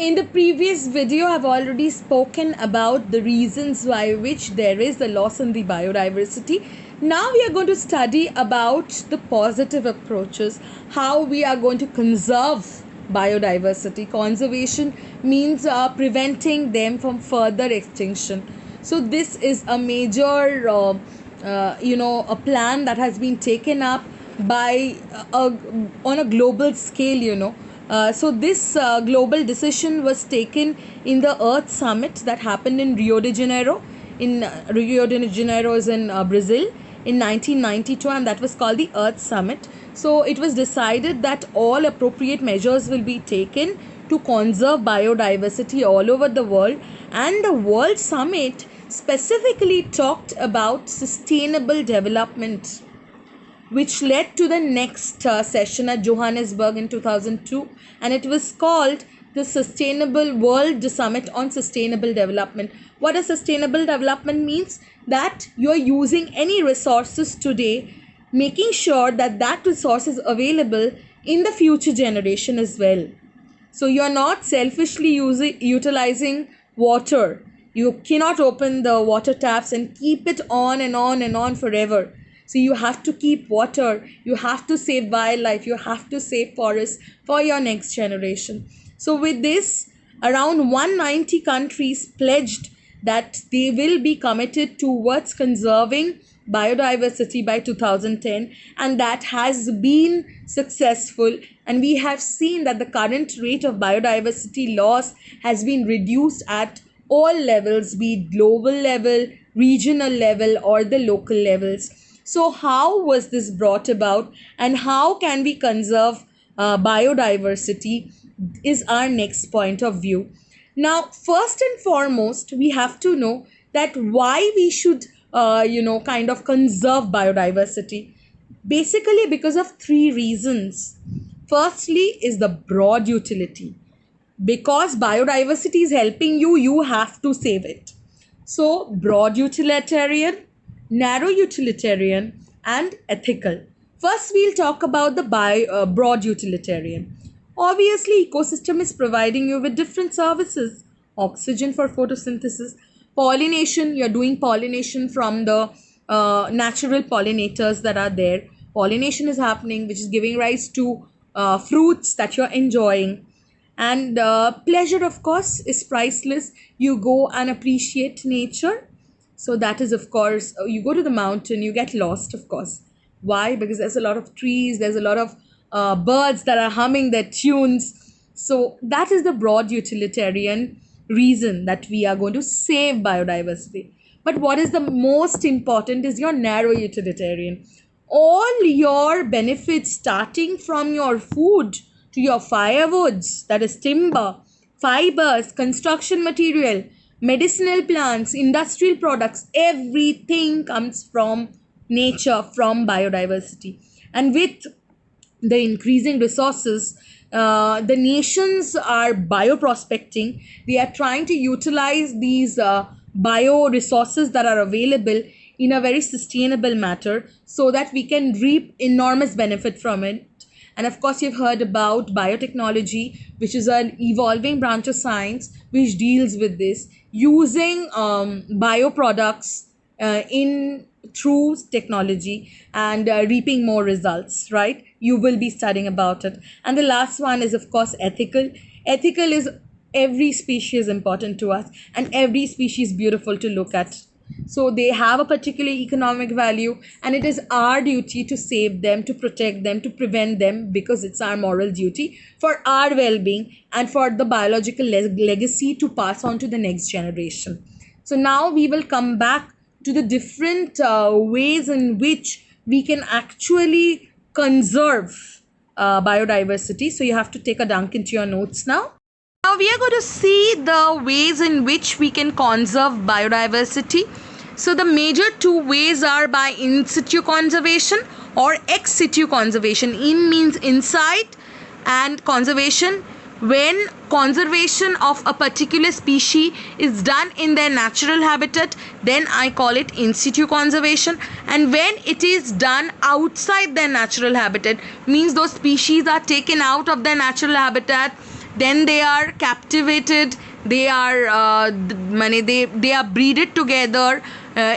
In the previous video, I've already spoken about the reasons why which there is a loss in the biodiversity. Now we are going to study about the positive approaches, how we are going to conserve biodiversity. Conservation means preventing them from further extinction. So this is a major, a plan that has been taken up by on a global scale. So this global decision was taken in the Earth Summit that happened in Rio de Janeiro. Rio de Janeiro is in Brazil in 1992, and that was called the Earth Summit. So it was decided that all appropriate measures will be taken to conserve biodiversity all over the world, and the World Summit specifically talked about sustainable development, which led to the next session at Johannesburg in 2002, and it was called the Sustainable World Summit on Sustainable Development. What a sustainable development means? That you are using any resources today, making sure that that resource is available in the future generation as well. So you are not selfishly utilizing water. You cannot open the water taps and keep it on and on and on forever. So you have to keep water, you have to save wildlife, you have to save forests for your next generation. So with this, around 190 countries pledged that they will be committed towards conserving biodiversity by 2010, and that has been successful, and we have seen that the current rate of biodiversity loss has been reduced at all levels, be it global level, regional level, or the local levels. So how was this brought about, and how can we conserve biodiversity is our next point of view. Now, first and foremost, we have to know that why we should kind of conserve biodiversity. Basically because of three reasons. Firstly is the broad utility. Because biodiversity is helping you, you have to save it. So broad utilitarian, narrow utilitarian, and ethical. First, we'll talk about the broad utilitarian. Obviously, ecosystem is providing you with different services. Oxygen for photosynthesis, pollination, you're doing pollination from the natural pollinators that are there. Pollination is happening, which is giving rise to fruits that you're enjoying. And pleasure, of course, is priceless. You go and appreciate nature. So that is, of course, you go to the mountain, you get lost, of course. Why? Because there's a lot of trees, there's a lot of birds that are humming their tunes. So that is the broad utilitarian reason that we are going to save biodiversity. But what is the most important is your narrow utilitarian. All your benefits, starting from your food to your firewoods, that is timber, fibers, construction material, medicinal plants, industrial products, everything comes from nature, from biodiversity. And with the increasing resources, the nations are bioprospecting. They are trying to utilize these bio resources that are available in a very sustainable manner so that we can reap enormous benefit from it. And of course, you've heard about biotechnology, which is an evolving branch of science which deals with this, using bioproducts in through technology and reaping more results, right? You will be studying about it. And the last one is, of course, ethical. Ethical is every species important to us, and every species beautiful to look at. So they have a particular economic value, and it is our duty to save them, to protect them, to prevent them, because it's our moral duty for our well-being and for the biological legacy to pass on to the next generation. So now we will come back to the different ways in which we can actually conserve biodiversity. So you have to take a dunk into your notes now. Now we are going to see the ways in which we can conserve biodiversity. So the major two ways are by in situ conservation or ex situ conservation. In means inside, and conservation when conservation of a particular species is done in their natural habitat, then I call it in situ conservation. And when it is done outside their natural habitat, means those species are taken out of their natural habitat then they are captivated, they are they are breeded together,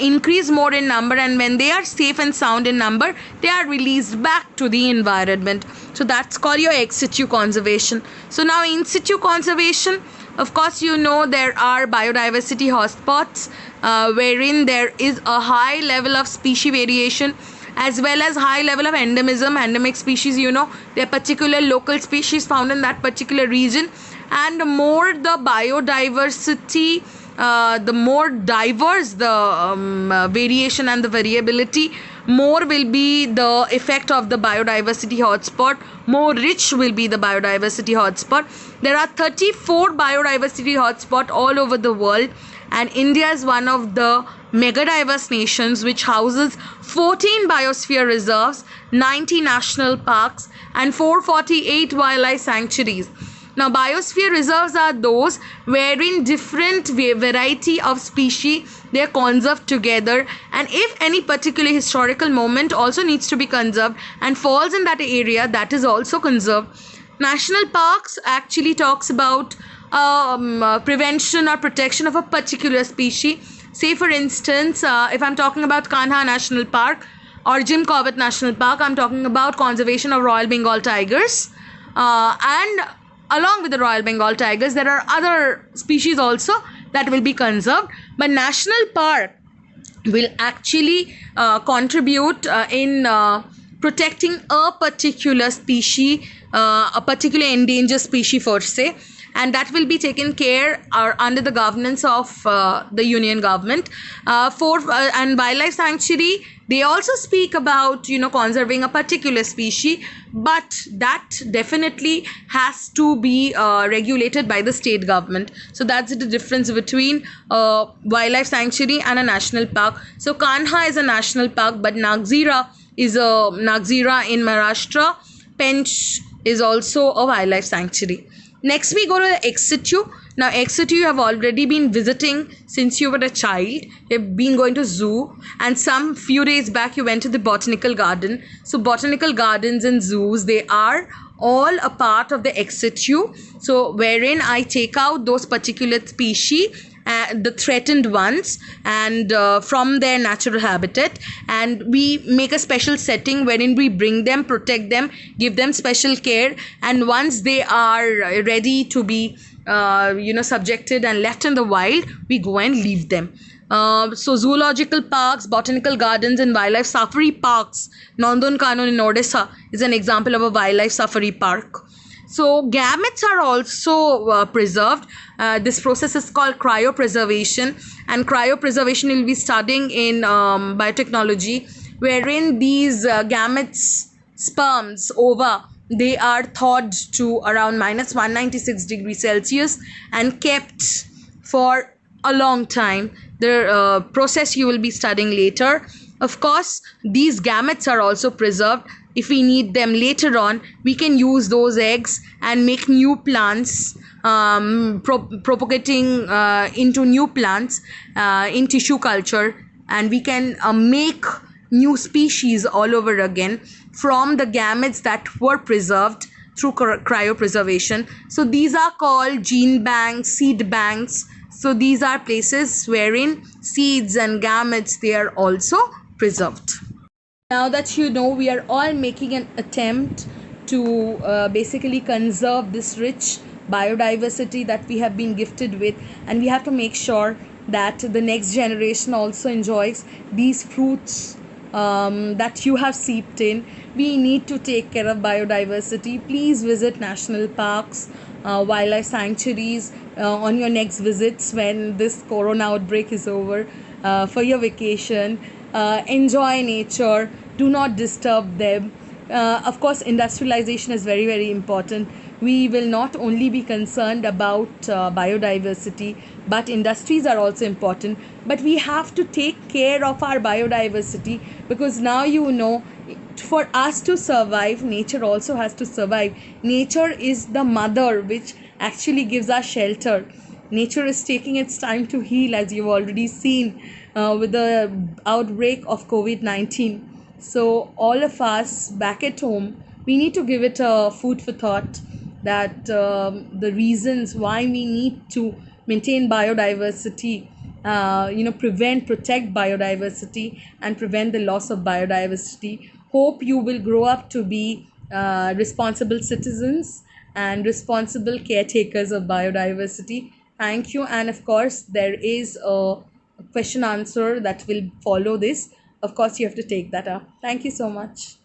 increase more in number, and when they are safe and sound in number, they are released back to the environment. So that's called your ex situ conservation. So now in situ conservation, of course, there are biodiversity hotspots wherein there is a high level of species variation as well as high level of endemism. Endemic species, there are particular local species found in that particular region, and the more the biodiversity, the more diverse the variation and the variability, more will be the effect of the biodiversity hotspot, more rich will be the biodiversity hotspot. There are 34 biodiversity hotspots all over the world, and India is one of the mega diverse nations which houses 14 biosphere reserves, 90 national parks, and 448 wildlife sanctuaries. Now, biosphere reserves are those wherein different variety of species, they are conserved together, and if any particular historical moment also needs to be conserved and falls in that area, that is also conserved. National parks actually talks about prevention or protection of a particular species. Say for instance, if I'm talking about Kanha National Park or Jim Corbett National Park, I'm talking about conservation of Royal Bengal tigers, and along with the Royal Bengal tigers, there are other species also that will be conserved. But national park will actually contribute in protecting a particular species, a particular endangered species per se, and that will be taken care under the governance of the union government. And wildlife sanctuary, they also speak about conserving a particular species, but that definitely has to be regulated by the state government. So that's the difference between wildlife sanctuary and a national park. So Kanha is a national park, but Nagzira is a Nagzira in Maharashtra. Pench is also a wildlife sanctuary. Next, we go to the ex situ. Now, ex situ you have already been visiting since you were a child. You've been going to zoo, and some few days back you went to the botanical garden. So, botanical gardens and zoos, they are all a part of the ex situ. So, wherein I take out those particular species, the threatened ones, and from their natural habitat, and we make a special setting wherein we bring them, protect them, give them special care, and once they are ready to be subjected and left in the wild, we go and leave them. So zoological parks, botanical gardens, and wildlife safari parks. Nandankanan in Odisha is an example of a wildlife safari park. So gametes are also preserved. This process is called cryopreservation, and cryopreservation will be studying in biotechnology, wherein these gametes, sperms, ova, they are thawed to around minus 196 degrees Celsius and kept for a long time. The process you will be studying later. Of course, these gametes are also preserved. If we need them later on, we can use those eggs and make new plants, propagating into new plants in tissue culture, and we can make new species all over again from the gametes that were preserved through cryopreservation. So these are called gene banks, seed banks. So these are places wherein seeds and gametes, they are also preserved. Now that we are all making an attempt to basically conserve this rich biodiversity that we have been gifted with, and we have to make sure that the next generation also enjoys these fruits that you have seeped in. We need to take care of biodiversity. Please visit national parks, wildlife sanctuaries on your next visits when this corona outbreak is over, for your vacation. Enjoy nature, do not disturb them. Of course, industrialization is very, very important. We will not only be concerned about biodiversity, but industries are also important. But we have to take care of our biodiversity, because now for us to survive, nature also has to survive. Nature is the mother which actually gives us shelter. Nature is taking its time to heal, as you've already seen with the outbreak of COVID-19. So all of us back at home, we need to give it a food for thought. that the reasons why we need to maintain biodiversity, prevent, protect biodiversity, and prevent the loss of biodiversity. Hope you will grow up to be responsible citizens and responsible caretakers of biodiversity. Thank you. And of course, there is a question answer that will follow this. Of course, you have to take that up. Thank you so much.